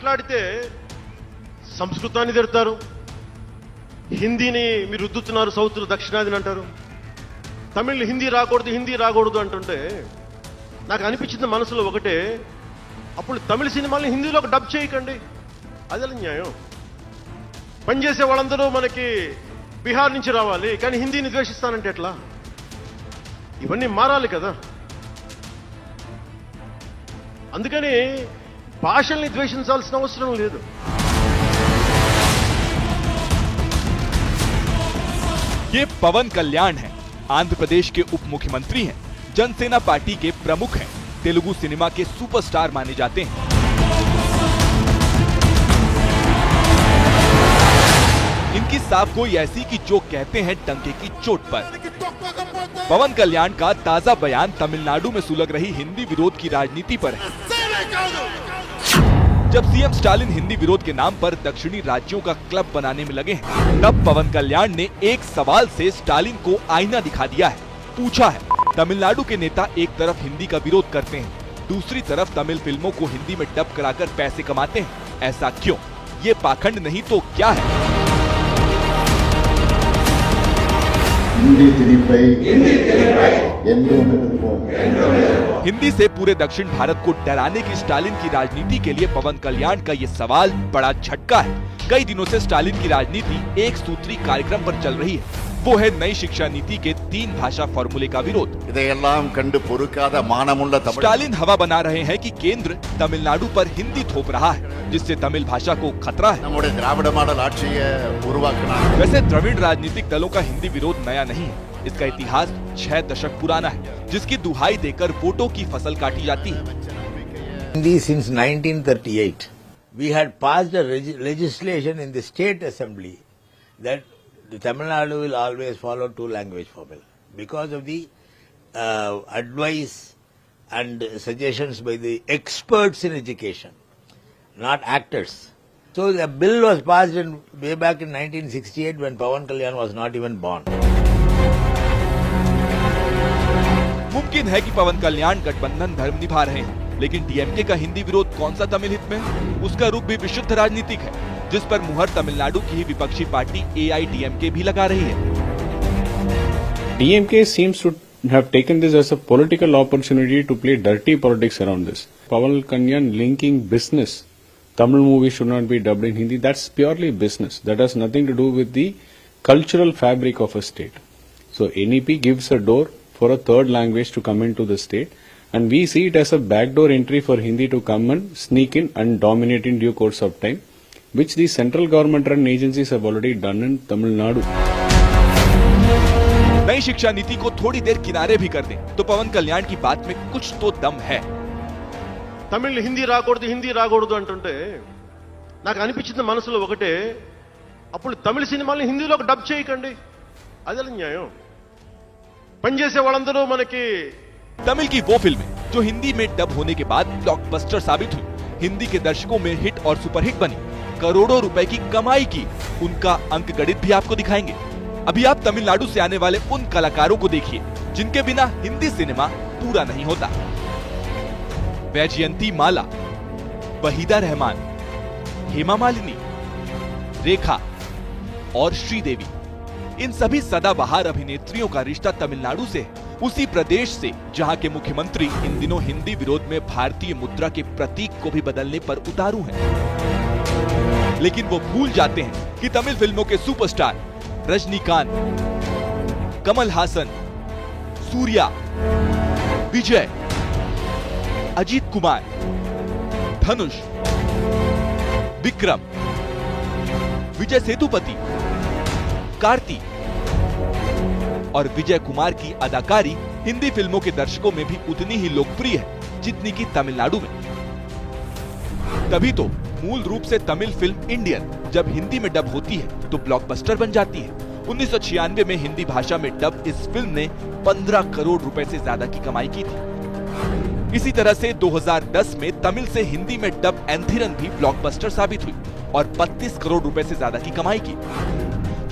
మాట్లాడితే సంస్కృతాన్ని తిడతారు, హిందీని మీరు రుద్దుతున్నారు, సౌత్లో దక్షిణాదిని అంటారు, తమిళ్ హిందీ రాకూడదు అంటుంటే నాకు అనిపించింది మనసులో ఒకటే, అప్పుడు తమిళ సినిమాల్ని హిందీలోకి డబ్ చేయకండి, అదే న్యాయం. పనిచేసే వాళ్ళందరూ మనకి బీహార్ నుంచి రావాలి, కానీ హిందీని ద్వేషిస్తానంటే ఎట్లా? ఇవన్నీ మారాలి కదా. అందుకని భాషల్ని ద్వేషించాల్సిన అవసరం లేదు. ये पवन कल्याण हैं, आंध्र प्रदेश के उप मुख्यमंत्री हैं, जनसेना पार्टी के प्रमुख हैं, तेलुगु सिनेमा के सुपरस्टार माने जाते हैं। इनकी साफ गोई ऐसी कि जो कहते हैं डंके की चोट पर। पवन कल्याण का ताजा बयान तमिलनाडु में सुलग रही हिंदी विरोध की राजनीति पर है। जब सीएम स्टालिन हिंदी विरोध के नाम पर दक्षिणी राज्यों का क्लब बनाने में लगे हैं, तब पवन कल्याण ने एक सवाल से स्टालिन को आईना दिखा दिया है। पूछा है, तमिलनाडु के नेता एक तरफ हिंदी का विरोध करते हैं, दूसरी तरफ तमिल फिल्मों को हिंदी में डब कराकर पैसे कमाते हैं, ऐसा क्यों? ये पाखंड नहीं तो क्या है? हिंदी से पूरे दक्षिण भारत को डराने की स्टालिन की राजनीति के लिए पवन कल्याण का ये सवाल बड़ा झटका है। कई दिनों से स्टालिन की राजनीति एक सूत्री कार्यक्रम पर चल रही है, वो है नई शिक्षा नीति के 3 भाषा फॉर्मूले का विरोध। स्टालिन हवा बना रहे हैं कि केंद्र तमिलनाडु पर हिंदी थोप रहा है, जिससे तमिल भाषा को खतरा है। वैसे द्रविड़ राजनीतिक दलों का हिंदी विरोध नया नहीं है, इसका इतिहास 6 दशक पुराना है, जिसकी दुहाई देकर वोटों की फसल काटी जाती है। Since 1938, we had passed a legislation in the state assembly that the Tamil Nadu will always follow 2-language formula because of the advice and suggestions by the experts in education, not actors. So the bill was passed way back in 1968 when Pawan Kalyan was not even born. मुमकिन है कि पवन कल्याण गठबंधन धर्म निभा रहे हैं, लेकिन DMK का हिंदी विरोध कौन सा तमिल हित में? उसका रूप भी विशुद्ध राजनीतिक है, जिस पर मुहर तमिलनाडु की ही विपक्षी पार्टी AIDMK भी लगा रही है। DMK seems to have taken this as a political opportunity to play dirty politics around this. Pawan Kalyan linking business, Tamil movies should not be dubbed in Hindi, that's purely business. That has nothing to do with the cultural fabric of a state. So NEP gives a door for a third language to come into the state, and we see it as a backdoor entry for Hindi to come and sneak in and dominate in due course of time, which the central government run agencies have already done in Tamil Nadu. नई शिक्षा नीति को थोड़ी देर किनारे भी कर दें तो पवन कल्याण की बात में कुछ तो दम है। తమిళ్ హిందీ రాకూడదు అంటుంటే నాకు అనిపించింది మనసులో ఒకటే, అప్పుడు తమిళ సినిమాల్ని హిందీలోకి డబ్ చేయకండి, అదే న్యాయం. పనిచేసే వాళ్ళందరూ మనకి तमिल की वो फिल्में जो हिंदी में डब होने के बाद ब्लॉकबस्टर साबित हुई, हिंदी के दर्शकों में हिट और सुपरहिट बनी, करोड़ों रुपए की कमाई की, उनका अंक गणित भी आपको दिखाएंगे। अभी आप तमिलनाडु से आने वाले उन कलाकारों को देखिए जिनके बिना हिंदी सिनेमा पूरा नहीं होता। वैजयंती माला, वहीदा रहमान, हेमा मालिनी, रेखा और श्रीदेवी, इन सभी सदाबहार अभिनेत्रियों का रिश्ता तमिलनाडु से है, उसी प्रदेश से जहां के मुख्यमंत्री इन दिनों हिंदी विरोध में भारतीय मुद्रा के प्रतीक को भी बदलने पर उतारू हैं। लेकिन वो भूल जाते हैं कि तमिल फिल्मों के सुपरस्टार रजनीकांत, कमल हासन, सूर्या, विजय, अजीत कुमार, धनुष, विक्रम, विजय सेतुपति, कार्ति और विजय कुमार की अदाकारी हिंदी फिल्मों के दर्शकों में भी उतनी ही लोकप्रिय है जितनी कि तमिलनाडु में। तभी तो मूल रूप से तमिल फिल्म इंडियन जब हिंदी में डब होती है तो ब्लॉकबस्टर बन जाती है। 1996 में हिंदी भाषा में डब इस फिल्म ने 15 करोड़ रुपए से ज्यादा की कमाई की थी। इसी तरह से 2010 में तमिल से हिंदी में डब एंथिरन भी ब्लॉकबस्टर साबित हुई और 32 करोड़ रुपए से ज्यादा की कमाई की।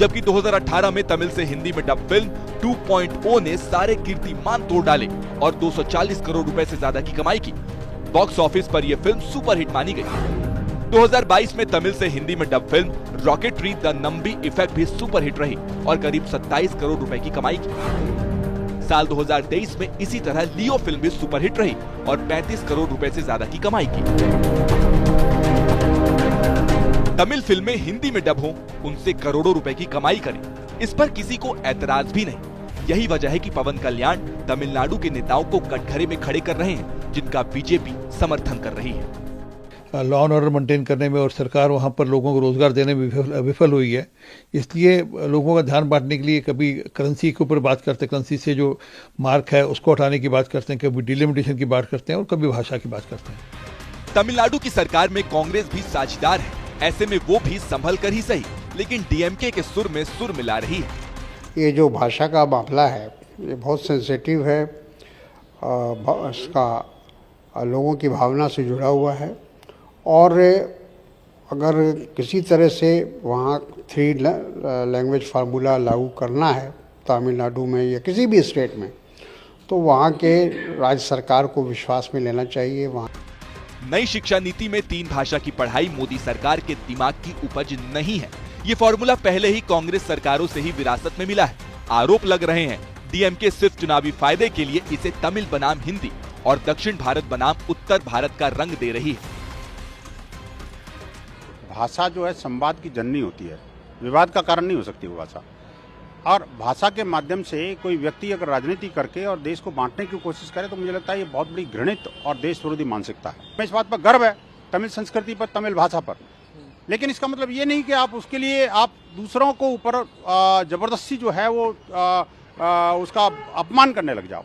जबकि 2018 में तमिल से हिंदी में डब फिल्म 2.0 ने सारे कीर्तिमान तोड़ डाले और 240 करोड़ रुपए से ज्यादा की कमाई की। बॉक्स ऑफिस पर यह फिल्म सुपरहिट मानी गई। 2022 में तमिल से हिंदी में dub film rocketry the Nambi effect भी सुपरहिट रही और करीब 27 करोड़ रुपए की कमाई की। साल 2023 में इसी तरह लियो फिल्म भी सुपरहिट रही और 35 करोड़ रुपए से ज्यादा की कमाई की। तमिल फिल्में हिंदी में डब हों, उनसे करोड़ों रुपए की कमाई करें, इस पर किसी को ऐतराज भी नहीं। यही वजह है कि पवन कल्याण तमिलनाडु के नेताओं को कटघरे में खड़े कर रहे हैं, जिनका बीजेपी समर्थन कर रही है। लॉ एंड ऑर्डर मेंटेन करने में और सरकार वहाँ पर लोगों को रोजगार देने में विफल हुई है। इसलिए लोगों का ध्यान बांटने के लिए कभी करेंसी के ऊपर बात करते हैं, करेंसी से जो मार्क है उसको हटाने की बात करते हैं, कभी डिलिमिटेशन की बात करते हैं और कभी भाषा की बात करते हैं। तमिलनाडु की सरकार में कांग्रेस भी साझेदार है, ऐसे में वो भी संभल कर ही सही, लेकिन डीएमके के सुर में सुर मिला रही है। ये जो भाषा का मामला है ये बहुत सेंसिटिव है, इसका लोगों की भावना से जुड़ा हुआ है और अगर किसी तरह से वहाँ 3 लैंग्वेज फार्मूला लागू करना है तमिलनाडु में या किसी भी स्टेट में, तो वहाँ के राज्य सरकार को विश्वास में लेना चाहिए। वहाँ नई शिक्षा नीति में 3 भाषा की पढ़ाई मोदी सरकार के दिमाग की उपज नहीं है। ये फॉर्मूला पहले ही कांग्रेस सरकारों से ही विरासत में मिला है। आरोप लग रहे हैं डीएमके सिर्फ चुनावी फायदे के लिए इसे तमिल बनाम हिंदी और दक्षिण भारत बनाम उत्तर भारत का रंग दे रही है। भाषा जो है संवाद की जननी होती है, विवाद का कारण नहीं हो सकती वो भाषा। और भाषा के माध्यम से कोई व्यक्ति अगर राजनीति करके और देश को बांटने की कोशिश करे तो मुझे लगता है ये बहुत बड़ी घृणित और देश विरोधी मानसिकता है। मैं इस बात पर गर्व है तमिल संस्कृति पर, तमिल भाषा पर, लेकिन इसका मतलब ये नहीं कि आप उसके लिए आप दूसरों को ऊपर जबरदस्ती जो है वो उसका अपमान करने लग जाओ।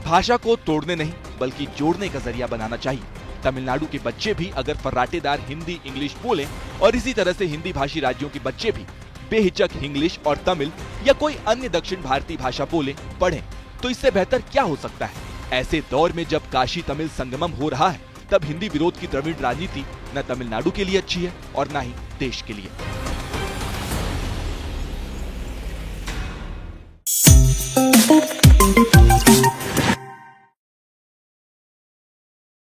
भाषा को तोड़ने नहीं बल्कि जोड़ने का जरिया बनाना चाहिए। तमिलनाडु के बच्चे भी अगर फर्राटेदार हिंदी इंग्लिश बोलें और इसी तरह से हिंदी भाषी राज्यों के बच्चे भी बेहिचक इंग्लिश और तमिल या कोई अन्य दक्षिण भारतीय भाषा बोले पढ़ें, तो इससे बेहतर क्या हो सकता है। ऐसे दौर में जब काशी तमिल संगमम हो रहा है, तब हिंदी विरोध की द्रविड़ राजनीति न तमिलनाडु के लिए अच्छी है और न ही देश के लिए।